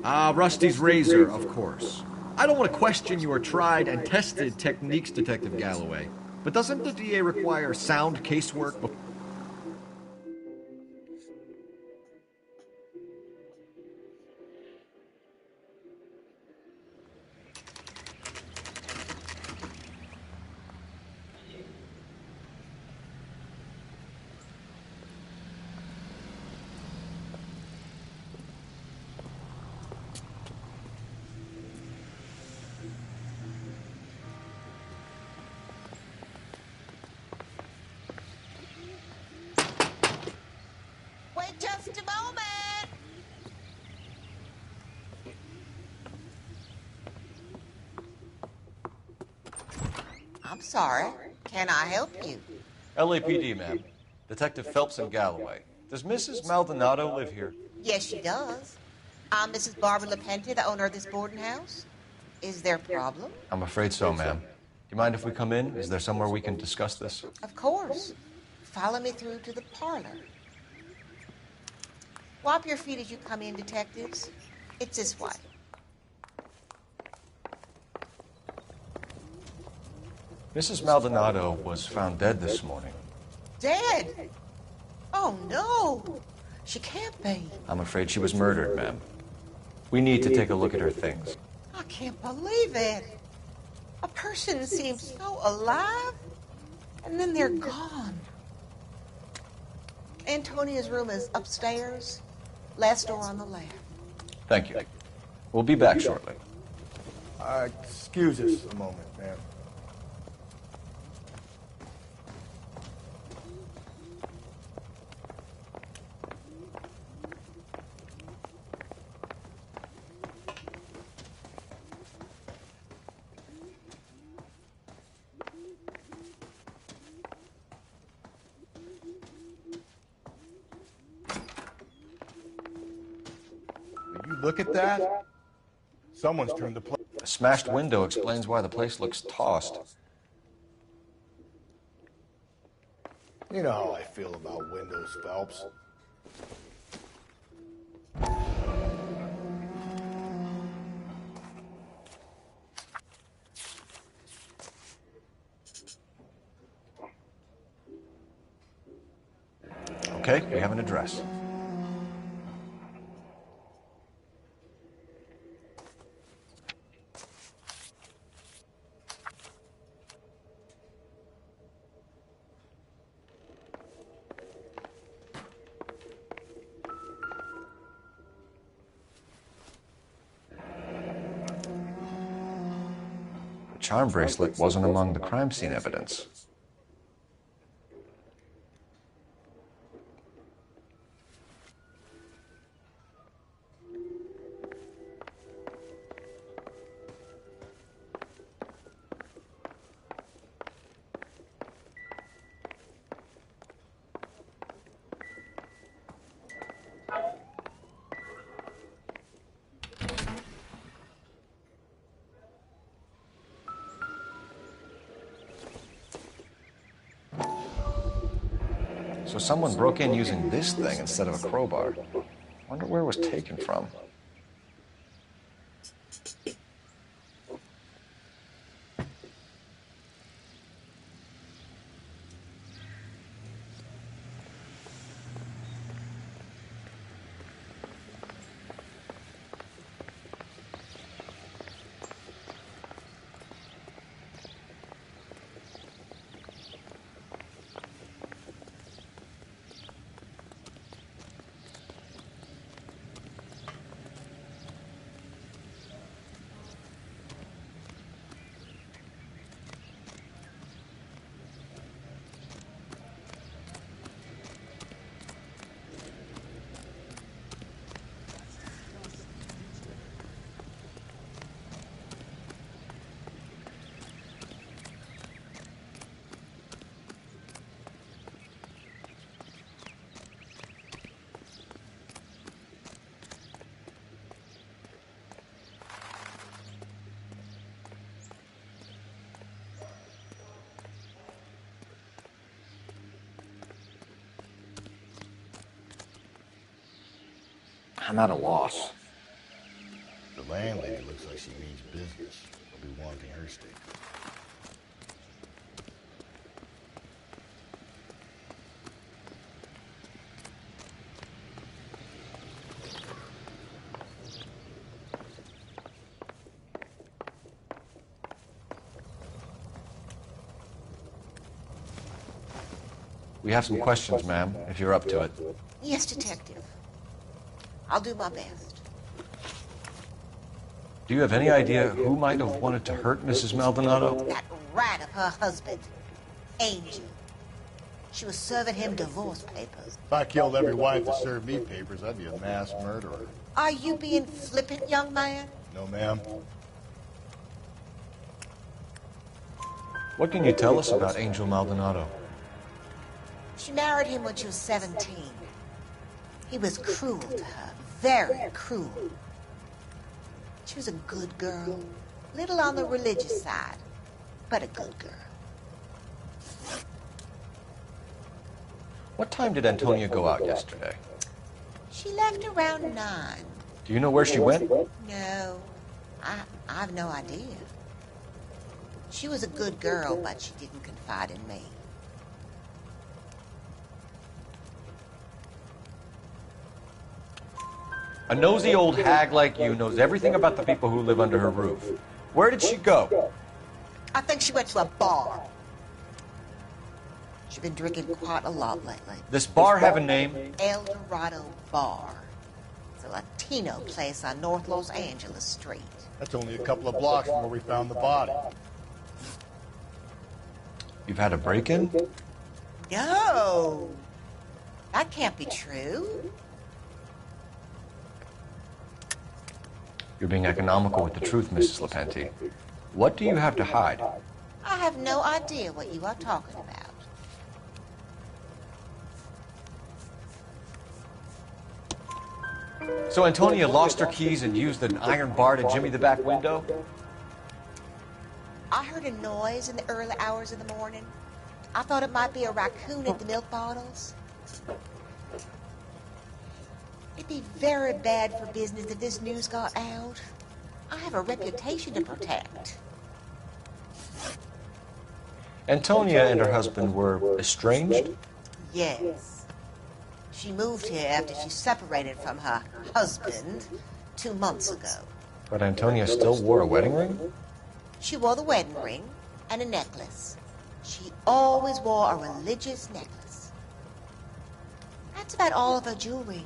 Ah, Rusty's razor, of course. I don't want to question your tried and tested techniques, Detective Galloway. But doesn't the DA require sound casework before... Wait just a moment. I'm sorry. Can I help you? LAPD, ma'am. Detective Phelps and Galloway. Does Mrs. Maldonado live here? Yes, she does. I'm Mrs. Barbara LaPenta, the owner of this boarding house. Is there a problem? I'm afraid so, ma'am. Do you mind if we come in? Is there somewhere we can discuss this? Of course. Follow me through to the parlor. Wipe your feet as you come in, detectives. It's this way. Mrs. Maldonado was found dead this morning. Dead? Oh, no. She can't be. I'm afraid she was murdered, ma'am. We need to take a look at her things. I can't believe it. A person seems so alive, and then they're gone. Antonia's room is upstairs, last door on the left. Thank you. We'll be back shortly. Excuse us a moment, ma'am. Will you look at that? Someone's turned the place. A smashed window explains why the place looks tossed. You know how I feel about windows, Phelps. Okay, we have an address. The charm bracelet wasn't among the crime scene evidence. So someone broke in using this thing instead of a crowbar. Wonder where it was taken from. I'm at a loss. landlady looks like she means business. I'll be wanting her steak. We have some questions, ma'am, if you're up to it. Yes, Detective. I'll do my best. Do you have any idea who might have wanted to hurt Mrs. Maldonado? That rat of her husband, Angel. She was serving him divorce papers. If I killed every wife that served me papers, I'd be a mass murderer. Are you being flippant, young man? No, ma'am. What can you tell us about Angel Maldonado? She married him when she was 17. He was cruel to her, very cruel. She was a good girl, little on the religious side, but a good girl. What time did Antonia go out yesterday? She left around 9. Do you know where she went? No, I've no idea. She was a good girl, but she didn't confide in me. A nosy old hag like you knows everything about the people who live under her roof. Where did she go? I think she went to a bar. She's been drinking quite a lot lately. This bar have a name? El Dorado Bar. It's a Latino place on North Los Angeles Street. That's only a couple of blocks from where we found the body. You've had a break-in? No! That can't be true. You're being economical with the truth, Mrs. Lepenti. What do you have to hide? I have no idea what you are talking about. So Antonia lost her keys and used an iron bar to jimmy the back window? I heard a noise in the early hours of the morning. I thought it might be a raccoon at the milk bottles. It'd be very bad for business if this news got out. I have a reputation to protect. Antonia and her husband were estranged? Yes. She moved here after she separated from her husband 2 months ago. But Antonia still wore a wedding ring? She wore the wedding ring and a necklace. She always wore a religious necklace. That's about all of her jewelry.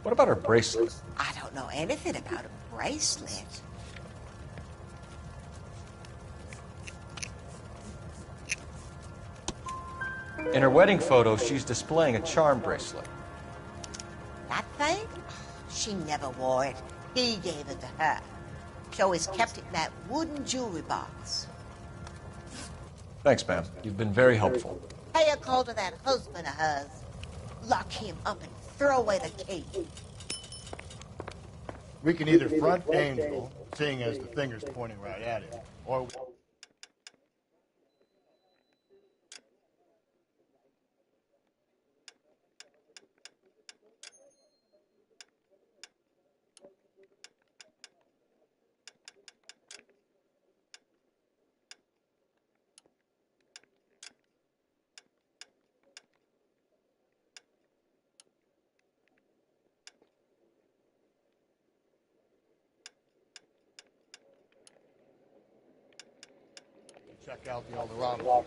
What about her bracelet? I don't know anything about a bracelet. In her wedding photo, she's displaying a charm bracelet. That thing? She never wore it. He gave it to her. She always kept it in that wooden jewelry box. Thanks, ma'am. You've been very helpful. Pay a call to that husband of hers. Lock him up and throw away the key. We can either front Angel, seeing as the finger's pointing right at him, or... check out the Eldorado.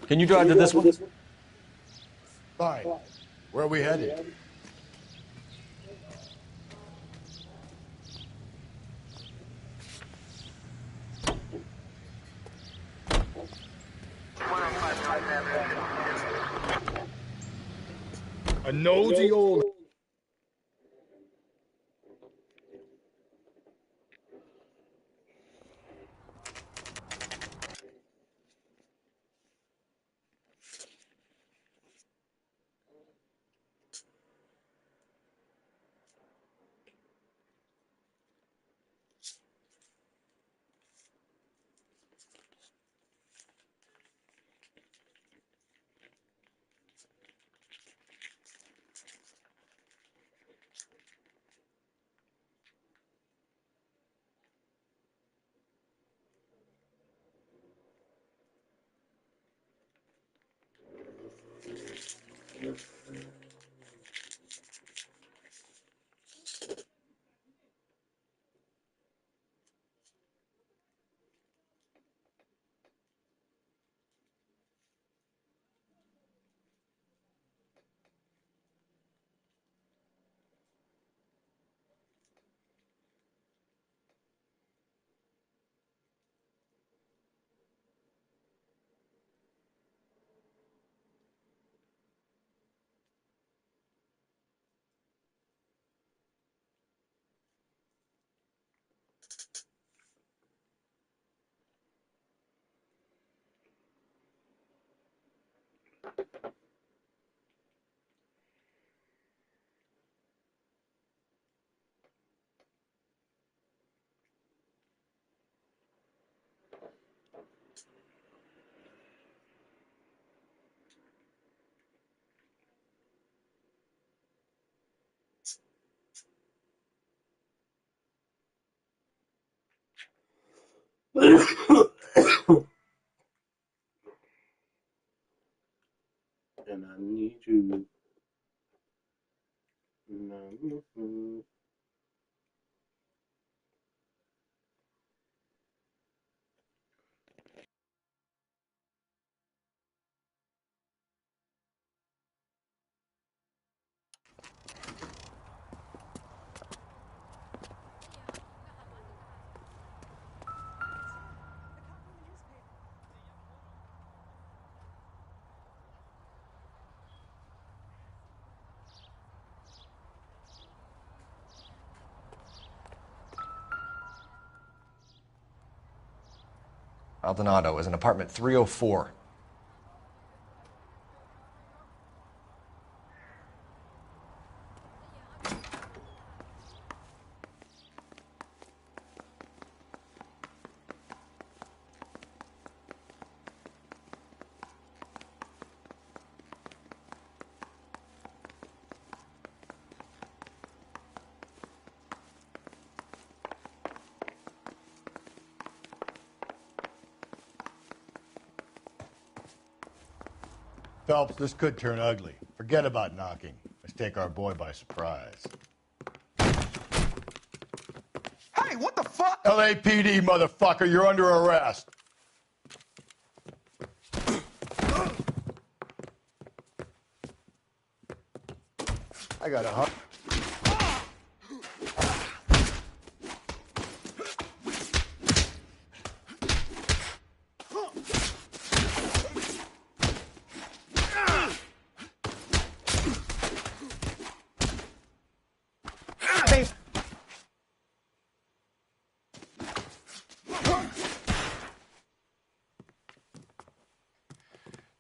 Can you drive to this one? Fine. Where are we headed? A nosy old... And I need you. Maldonado is in apartment 304. Phelps, this could turn ugly. Forget about knocking. Let's take our boy by surprise. Hey, what the fuck? LAPD, motherfucker, you're under arrest. I got a hug.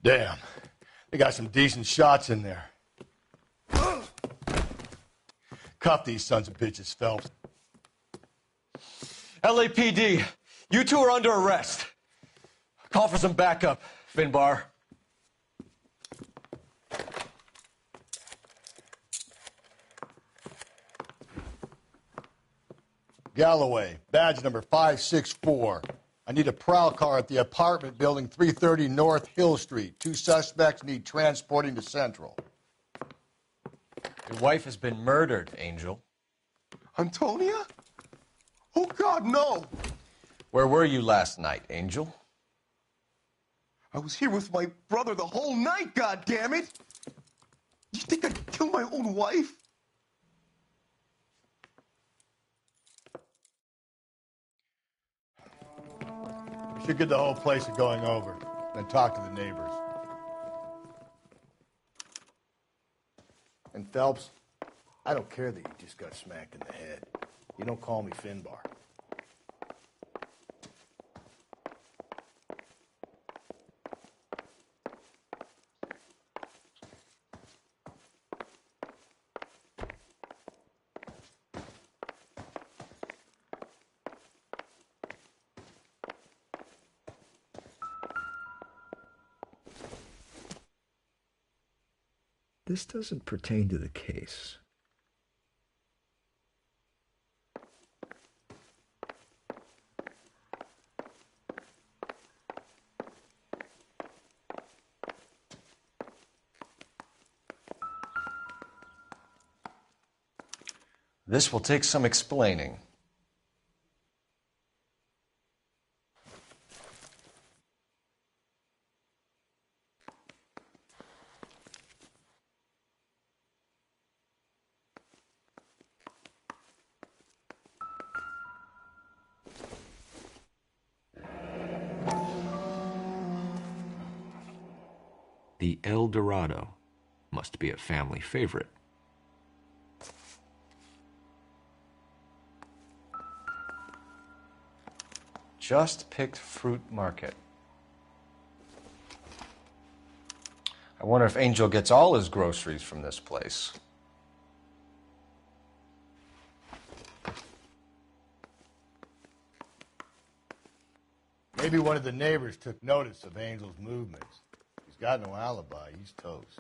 Damn. They got some decent shots in there. Cuff these sons of bitches, Phelps. LAPD, you two are under arrest. Call for some backup, Finbar. Galloway, badge number 564. I need a prowl car at the apartment building 330 North Hill Street. 2 suspects need transporting to Central. Your wife has been murdered, Angel. Antonia? Oh, God, no. Where were you last night, Angel? I was here with my brother the whole night, God damn it! You think I'd kill my own wife? We should get the whole place a going over, then talk to the neighbors. And Phelps, I don't care that you just got smacked in the head. You don't call me Finbar. This doesn't pertain to the case. This will take some explaining. The El Dorado must be a family favorite. Just picked fruit market. I wonder if Angel gets all his groceries from this place. Maybe one of the neighbors took notice of Angel's movements. He's got no alibi. He's toast.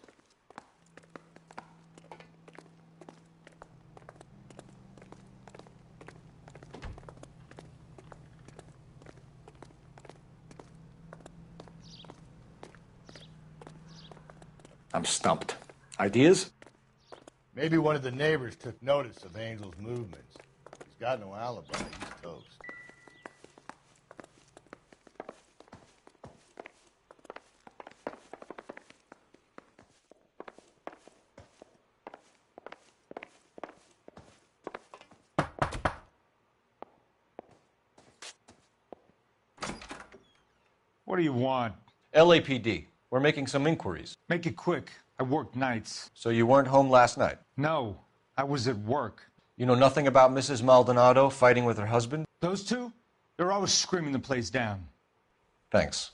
I'm stumped. Ideas? Maybe one of the neighbors took notice of Angel's movements. He's got no alibi. He's toast. What do you want? LAPD. We're making some inquiries. Make it quick. I work nights. So you weren't home last night? No, I was at work. You know nothing about Mrs. Maldonado fighting with her husband? Those two? They're always screaming the place down. Thanks.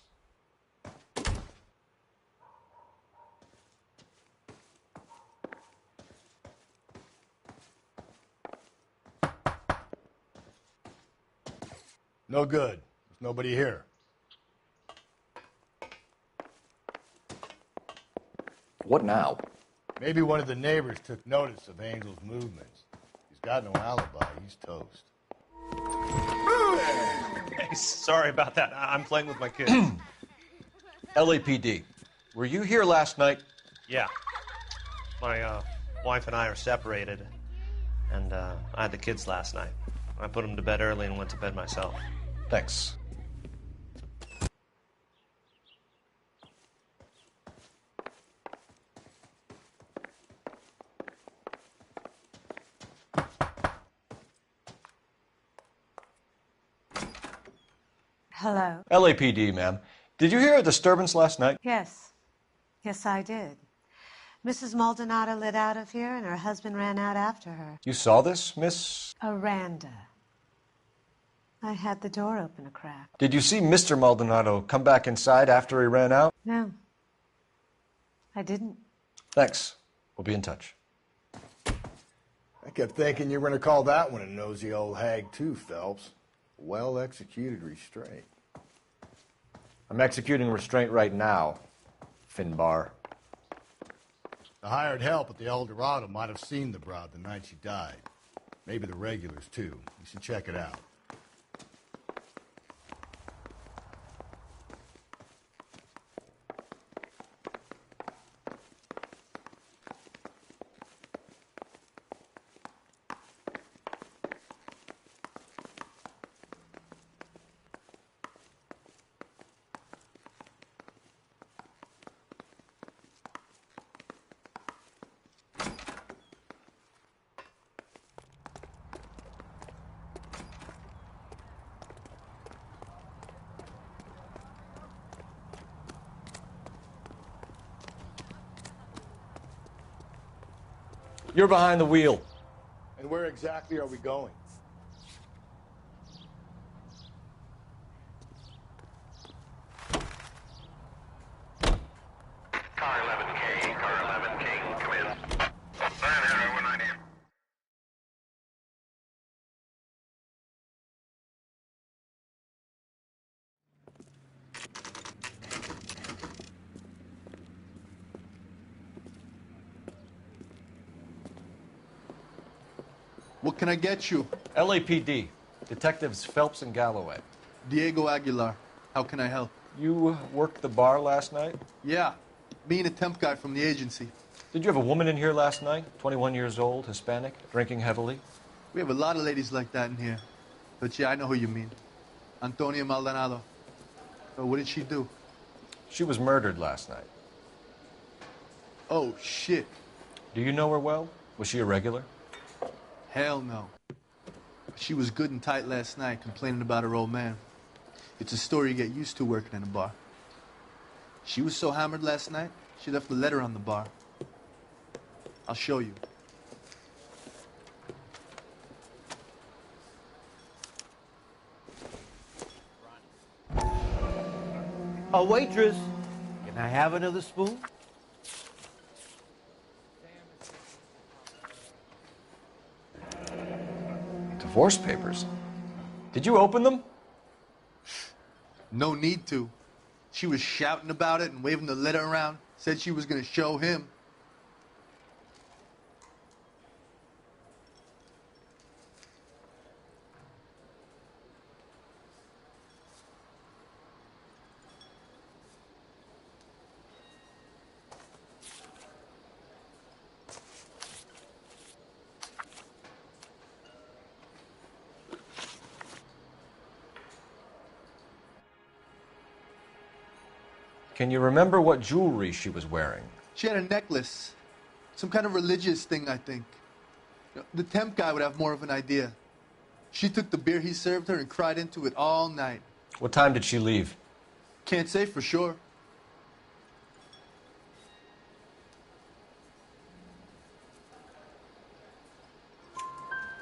No good. There's nobody here. What now? Maybe one of the neighbors took notice of Angel's movements. He's got no alibi. He's toast. Hey, sorry about that. I'm playing with my kids. LAPD. Were you here last night? Yeah. My wife and I are separated, and I had the kids last night. I put them to bed early and went to bed myself. Thanks. Hello. LAPD, ma'am. Did you hear a disturbance last night? Yes. Yes, I did. Mrs. Maldonado lit out of here, and her husband ran out after her. You saw this, Miss? Aranda. I had the door open a crack. Did you see Mr. Maldonado come back inside after he ran out? No. I didn't. Thanks. We'll be in touch. I kept thinking you were going to call that one a nosy old hag, too, Phelps. Well-executed restraint. I'm executing restraint right now, Finbar. The hired help at the El Dorado might have seen the broad the night she died. Maybe the regulars, too. You should check it out. You're behind the wheel. And where exactly are we going? Car 11K, come in. 900, here. What can I get you? LAPD. Detectives Phelps and Galloway. Diego Aguilar. How can I help? You worked the bar last night? Yeah. Me and a temp guy from the agency. Did you have a woman in here last night? 21 years old, Hispanic, drinking heavily? We have a lot of ladies like that in here. But yeah, I know who you mean. Antonia Maldonado. So what did she do? She was murdered last night. Oh, shit. Do you know her well? Was she a regular? Hell no. She was good and tight last night, complaining about her old man. It's a story you get used to working in a bar. She was so hammered last night, she left a letter on the bar. I'll show you. A waitress, can I have another spoon? Divorce papers. Did you open them? No need to. She was shouting about it and waving the letter around. Said she was going to show him. Can you remember what jewelry she was wearing? She had a necklace. Some kind of religious thing, I think. The temp guy would have more of an idea. She took the beer he served her and cried into it all night. What time did she leave? Can't say for sure.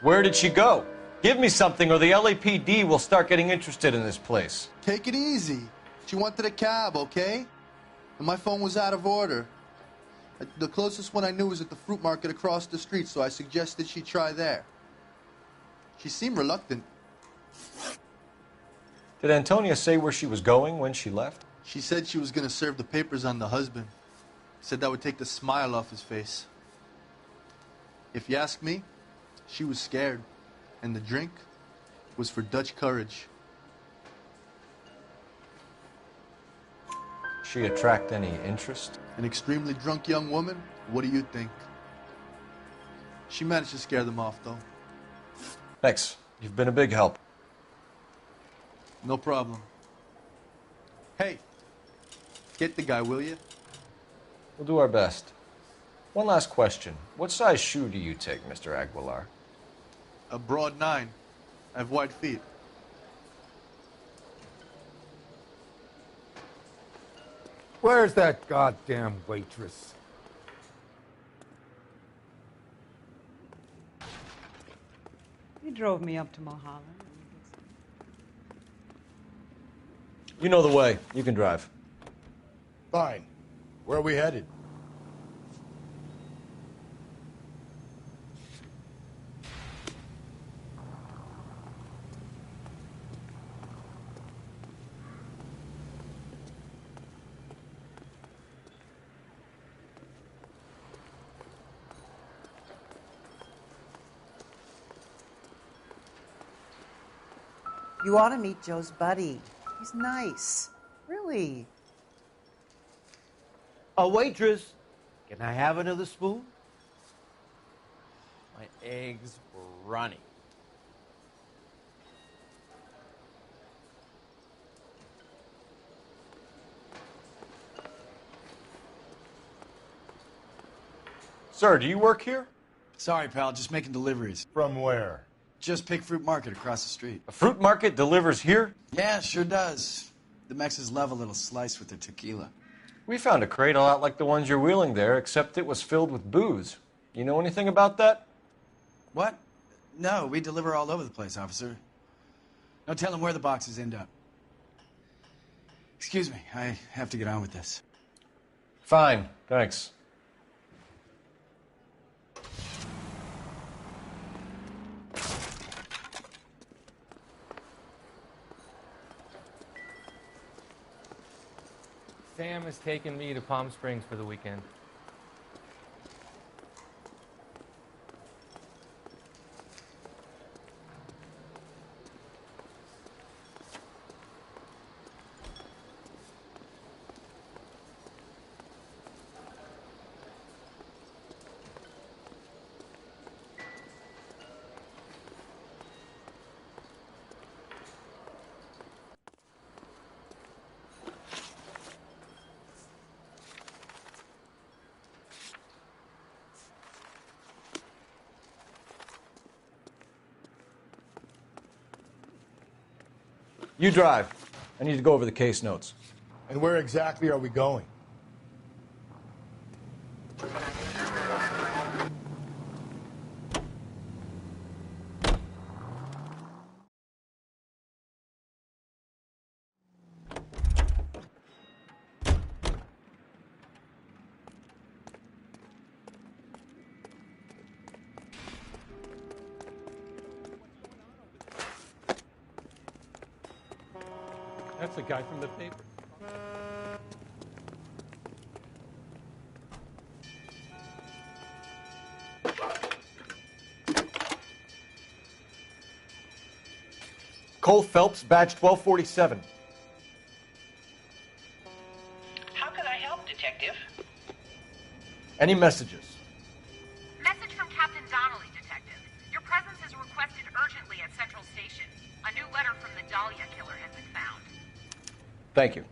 Where did she go? Give me something or the LAPD will start getting interested in this place. Take it easy. She wanted a cab, okay? And my phone was out of order. The closest one I knew was at the fruit market across the street, so I suggested she try there. She seemed reluctant. Did Antonia say where she was going when she left? She said she was going to serve the papers on the husband. Said that would take the smile off his face. If you ask me, she was scared. And the drink was for Dutch courage. She attract any interest? An extremely drunk young woman? What do you think? She managed to scare them off, though. Thanks. You've been a big help. No problem. Hey, get the guy, will you? We'll do our best. One last question. What size shoe do you take, Mr. Aguilar? A broad 9. I have wide feet. Where's that goddamn waitress? He drove me up to Mulholland. You know the way. You can drive. Fine. Where are we headed? You ought to meet Joe's buddy. He's nice. Really. A waitress. Can I have another spoon? My eggs were runny. Sir, do you work here? Sorry, pal, just making deliveries. From where? Just Pig Fruit Market across the street. A fruit market delivers here? Yeah, sure does. The Mexes love a little slice with their tequila. We found a crate a lot like the ones you're wheeling there, except it was filled with booze. You know anything about that? What? No, we deliver all over the place, officer. No telling where the boxes end up. Excuse me, I have to get on with this. Fine, thanks. Sam has taken me to Palm Springs for the weekend. You drive. I need to go over the case notes. And where exactly are we going? That's the guy from the paper. Cole Phelps, badge 1247. How can I help, Detective? Any messages? Message from Captain Donnelly, Detective. Your presence is requested urgently at Central Station. A new letter from the Dahlia killer has been found. Thank you.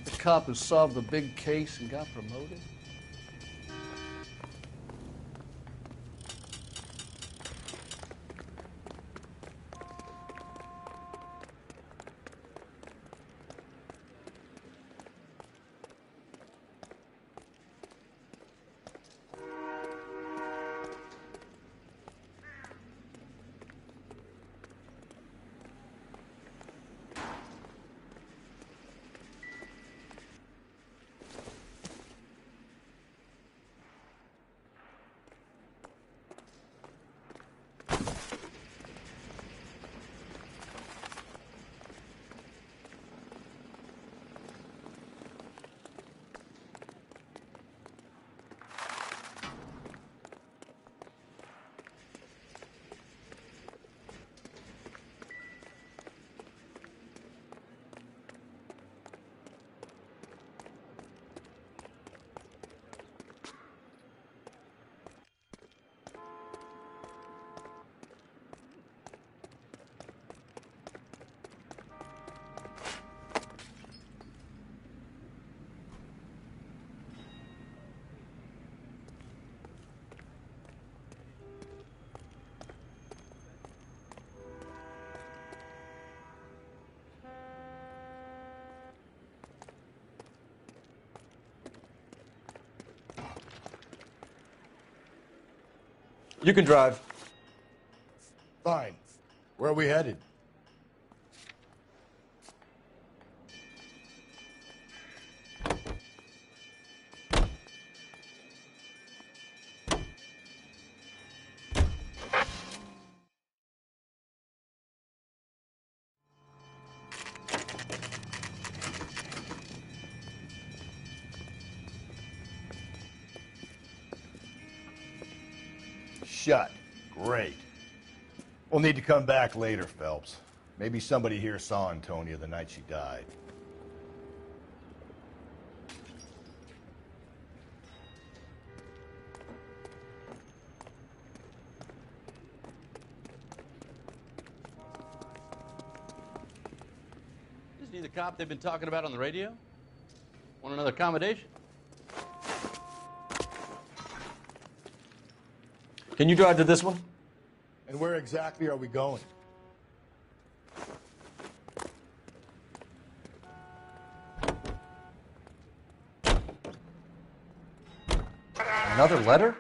that the cop who solved the big case and got promoted? You can drive. Fine. Where are we headed? Shut. Great. We'll need to come back later, Phelps. Maybe somebody here saw Antonia the night she died. Isn't he the cop they've been talking about on the radio? Want another accommodation? Can you drive to this one? And where exactly are we going? Another letter?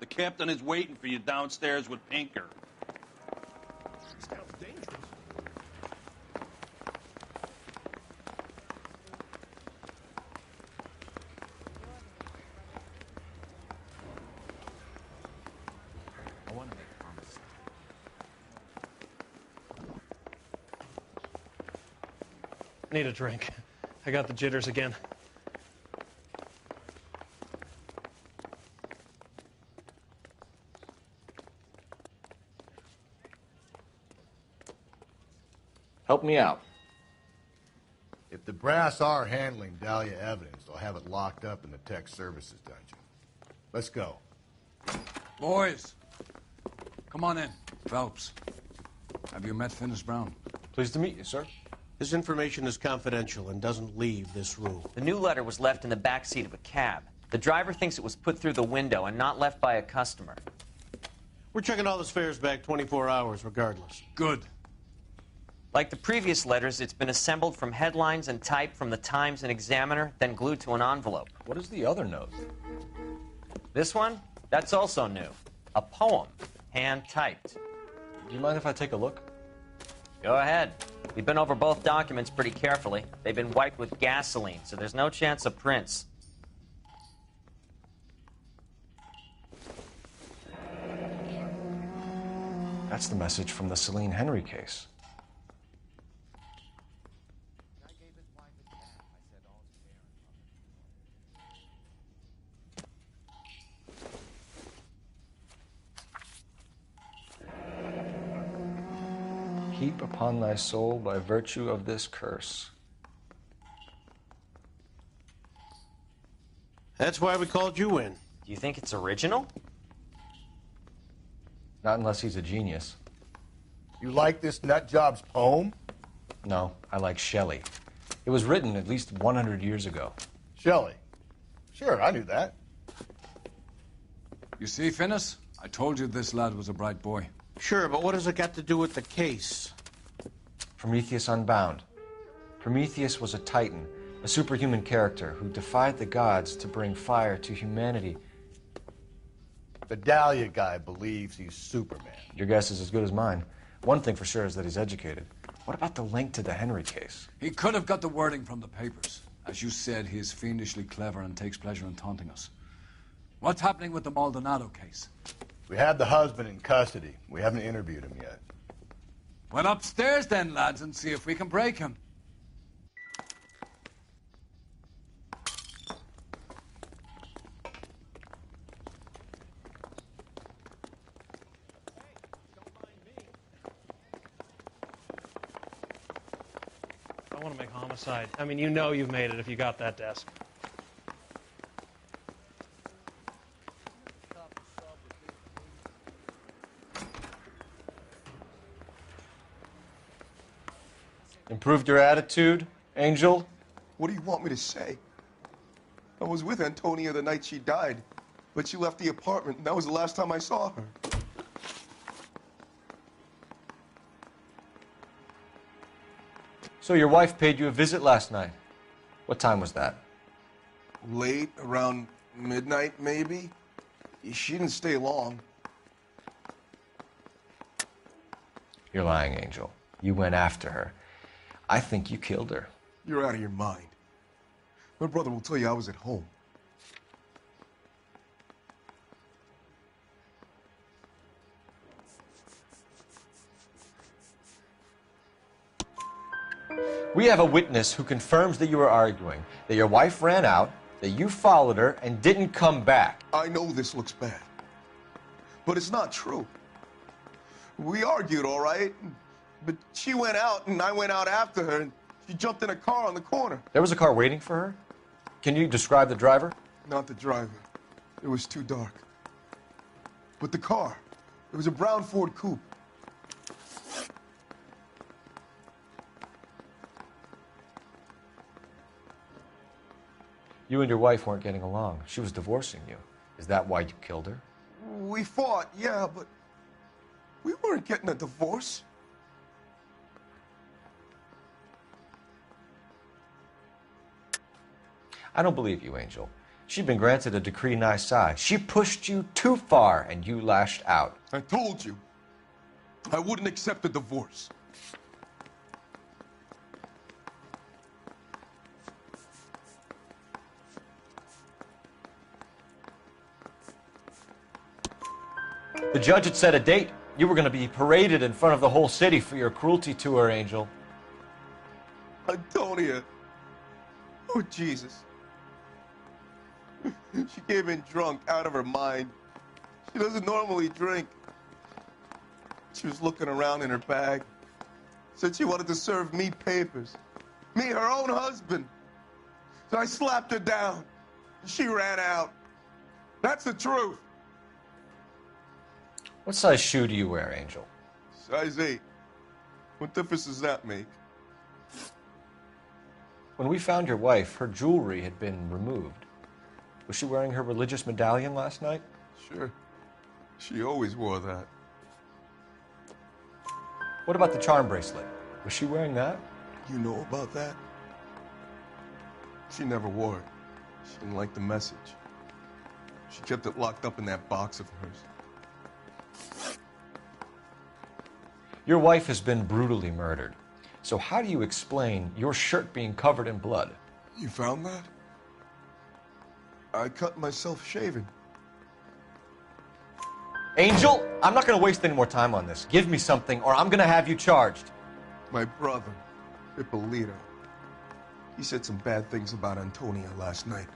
The captain is waiting for you downstairs with Pinker. Sounds dangerous. I want to make a promise. Need a drink. I got the jitters again. Help me out. If the brass are handling Dahlia evidence, they'll have it locked up in the tech services dungeon. Let's go. Boys, come on in. Phelps, have you met Finis Brown? Pleased to meet you, sir. This information is confidential and doesn't leave this room. The new letter was left in the back seat of a cab. The driver thinks it was put through the window and not left by a customer. We're checking all his fares back 24 hours regardless. Good. Like the previous letters, it's been assembled from headlines and typed from the Times and Examiner, then glued to an envelope. What is the other note? This one? That's also new. A poem, hand-typed. Do you mind if I take a look? Go ahead. We've been over both documents pretty carefully. They've been wiped with gasoline, so there's no chance of prints. That's the message from the Celine Henry case. Heap upon thy soul by virtue of this curse. That's why we called you in. Do you think it's original? Not unless he's a genius. You like this nutjob's poem? No, I like Shelley. It was written at least 100 years ago. Shelley. Sure, I knew that. You see, Finnis? I told you this lad was a bright boy. Sure, but what has it got to do with the case? Prometheus Unbound. Prometheus was a titan, a superhuman character who defied the gods to bring fire to humanity. The Dahlia guy believes he's Superman. Your guess is as good as mine. One thing for sure is that he's educated. What about the link to the Henry case? He could have got the wording from the papers. As you said, he is fiendishly clever and takes pleasure in taunting us. What's happening with the Maldonado case? We have the husband in custody. We haven't interviewed him yet. Well, upstairs then, lads, and see if we can break him. I want to make homicide. I mean, you know you've made it if you got that desk. Improved your attitude, Angel? What do you want me to say? I was with Antonia the night she died, but she left the apartment, and that was the last time I saw her. So your wife paid you a visit last night. What time was that? Late, around midnight, maybe? She didn't stay long. You're lying, Angel. You went after her. I think you killed her. You're out of your mind. My brother will tell you I was at home. We have a witness who confirms that you were arguing, that your wife ran out, that you followed her, and didn't come back. I know this looks bad, but it's not true. We argued, all right, but she went out, and I went out after her, and she jumped in a car on the corner. There was a car waiting for her? Can you describe the driver? Not the driver. It was too dark. But the car, it was a brown Ford Coupe. You and your wife weren't getting along. She was divorcing you. Is that why you killed her? We fought, yeah, but we weren't getting a divorce. I don't believe you, Angel. She'd been granted a decree nisi. She pushed you too far, and you lashed out. I told you, I wouldn't accept a divorce. The judge had set a date. You were going to be paraded in front of the whole city for your cruelty to her, Angel. Antonia. Oh, Jesus. She came in drunk, out of her mind. She doesn't normally drink. She was looking around in her bag. Said she wanted to serve me papers. Me, her own husband. So I slapped her down. She ran out. That's the truth. What size shoe do you wear, Angel? Size 8. What difference does that make? When we found your wife, her jewelry had been removed. Was she wearing her religious medallion last night? Sure. She always wore that. What about the charm bracelet? Was she wearing that? You know about that? She never wore it. She didn't like the message. She kept it locked up in that box of hers. Your wife has been brutally murdered. So how do you explain your shirt being covered in blood? You found that? I cut myself shaving. Angel, I'm not going to waste any more time on this. Give me something or I'm going to have you charged. My brother, Ippolito, he said some bad things about Antonia last night.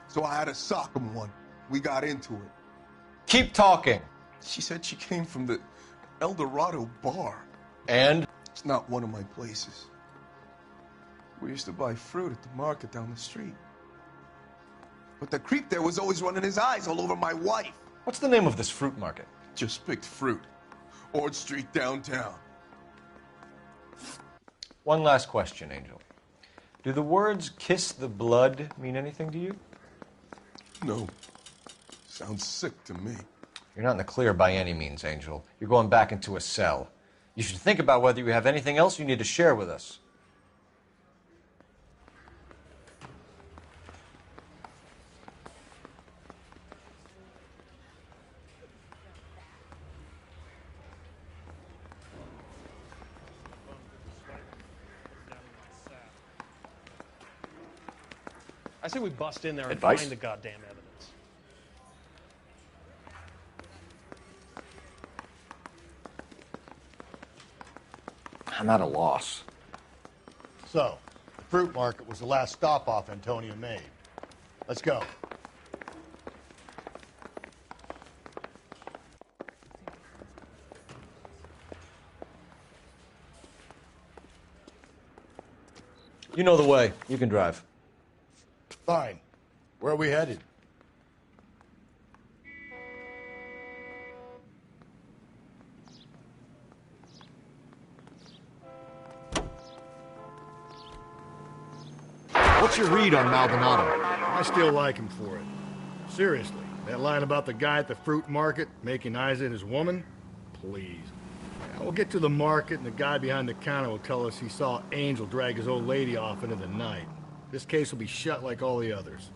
So I had to sock him one. We got into it. Keep talking. She said she came from the El Dorado bar. And? It's not one of my places. We used to buy fruit at the market down the street. But the creep there was always running his eyes all over my wife. What's the name of this fruit market? Just picked fruit. Ord Street downtown. One last question, Angel. Do the words kiss the blood mean anything to you? No. Sounds sick to me. You're not in the clear by any means, Angel. You're going back into a cell. You should think about whether you have anything else you need to share with us. I say we bust in there and Advice? find the goddamn evidence. I'm at a loss. So, the fruit market was the last stop off Antonia made. Let's go. You know the way. You can drive. Fine. Where are we headed? What's your read on Maldonado? I still like him for it. Seriously, that line about the guy at the fruit market making eyes at his woman? Please. Now, we'll get to the market and the guy behind the counter will tell us he saw Angel drag his old lady off into the night. This case will be shut like all the others.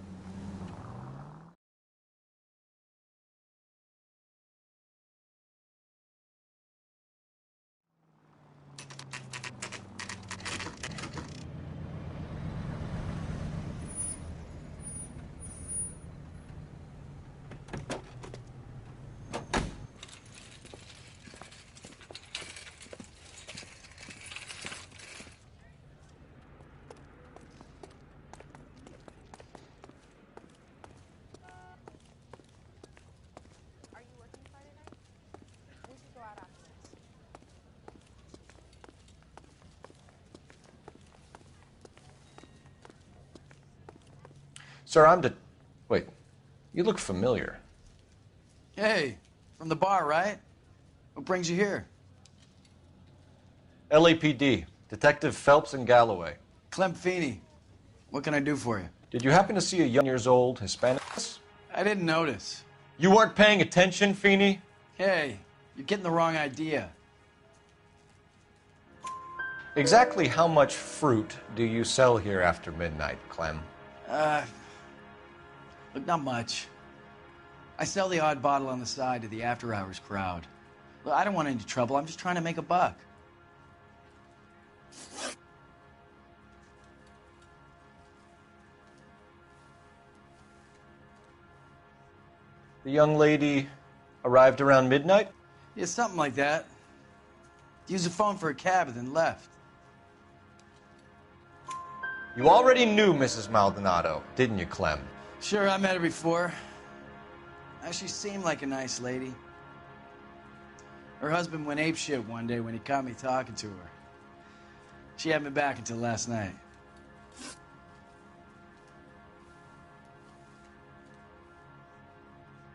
Sir, Wait, you look familiar. Hey, from the bar, right? What brings you here? LAPD, Detective Phelps and Galloway. Clem Feeney. What can I do for you? Did you happen to see a young years old Hispanic? I didn't notice. You weren't paying attention, Feeney? Hey, you're getting the wrong idea. Exactly how much fruit do you sell here after midnight, Clem? Look, not much. I sell the odd bottle on the side to the after-hours crowd. Look, I don't want any trouble. I'm just trying to make a buck. The young lady arrived around midnight? Yeah, something like that. Used the phone for a cab and then left. You already knew Mrs. Maldonado, didn't you, Clem? Sure, I met her before. She seemed like a nice lady. Her husband went apeshit one day when he caught me talking to her. She had me back until last night.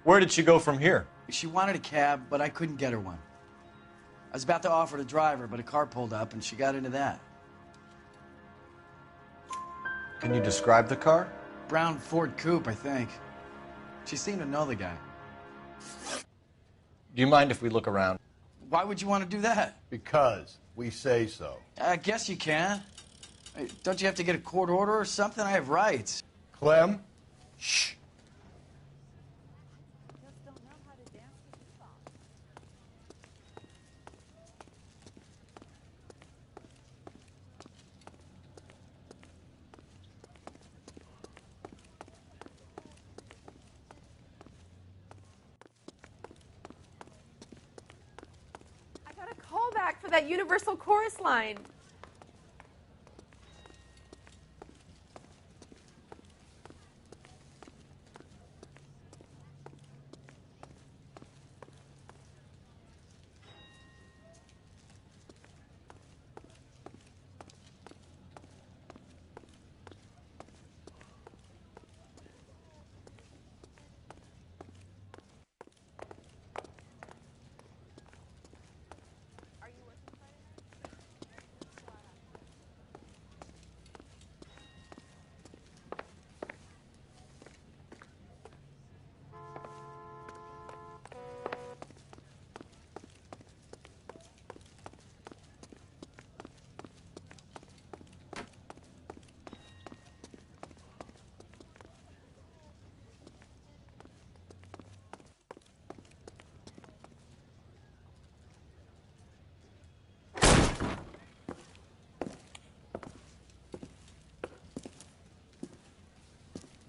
Where did she go from here? She wanted a cab, but I couldn't get her one. I was about to offer to drive her, but a car pulled up and she got into that. Can you describe the car? Brown Ford Coupe, I think. She seemed to know the guy. Do you mind if we look around? Why would you want to do that? Because we say so. I guess you can. Hey, don't you have to get a court order or something? I have rights. Clem? Shh. Callback for that Universal Chorus line.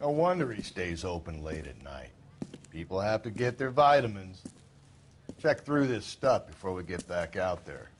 No wonder he stays open late at night. People have to get their vitamins. Check through this stuff before we get back out there.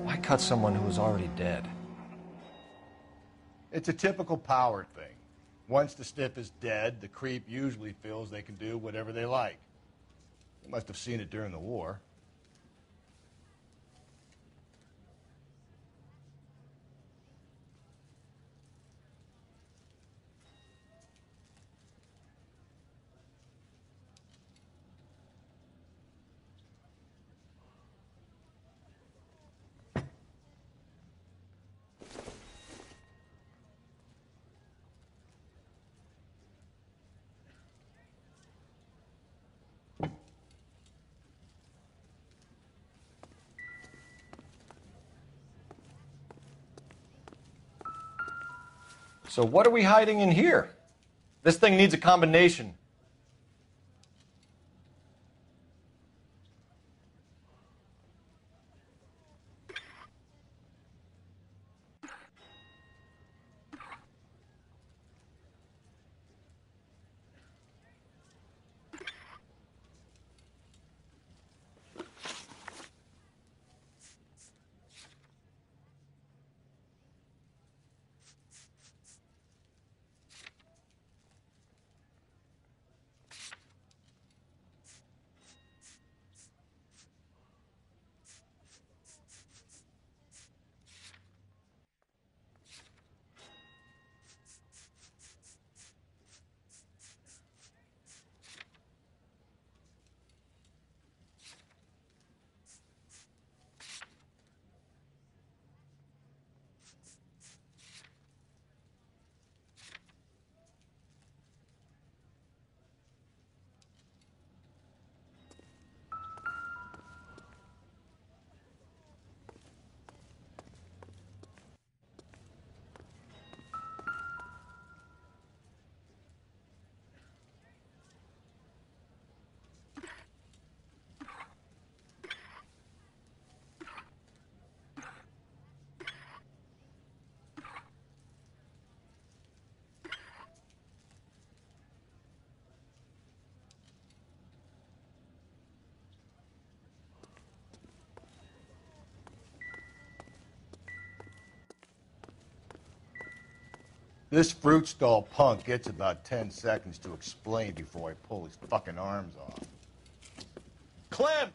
Why cut someone who was already dead? It's a typical power thing. Once the stiff is dead, the creep usually feels they can do whatever they like. You must have seen it during the war. So what are we hiding in here? This thing needs a combination. This fruit stall punk gets about 10 seconds to explain before I pull his fucking arms off. Clem!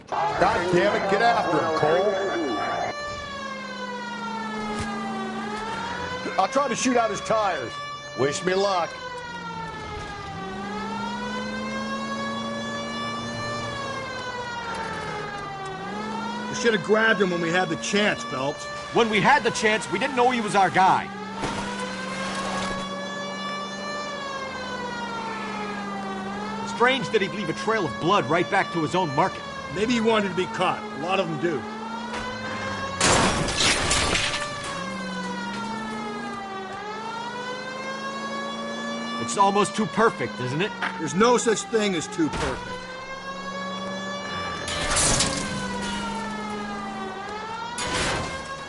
God damn it, get after him, Cole! I'll try to shoot out his tires. Wish me luck. We should have grabbed him when we had the chance, Phelps. When we had the chance, we didn't know he was our guy. Strange that he'd leave a trail of blood right back to his own market. Maybe he wanted to be caught. A lot of them do. It's almost too perfect, isn't it? There's no such thing as too perfect.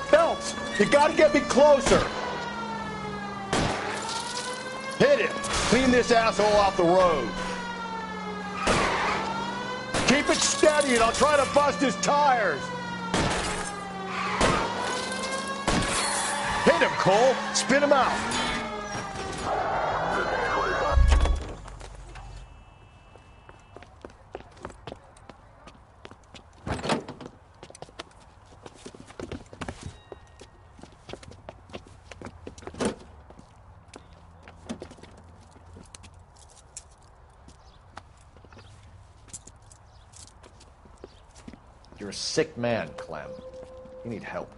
Phelps, you gotta get me closer. Hit him. Clean this asshole off the road. Keep it steady and I'll try to bust his tires. Hit him, Cole. Spin him out. You're a sick man, Clem. You need help.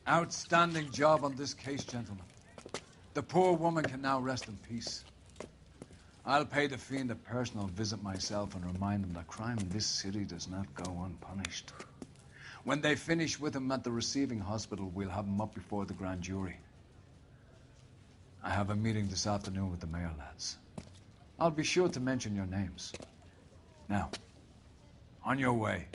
Outstanding job on this case, gentlemen. The poor woman can now rest in peace. I'll pay the fiend a personal visit myself and remind him that crime in this city does not go unpunished. When they finish with him at the receiving hospital, we'll have him up before the grand jury. I have a meeting this afternoon with the mayor lads. I'll be sure to mention your names. Now, on your way.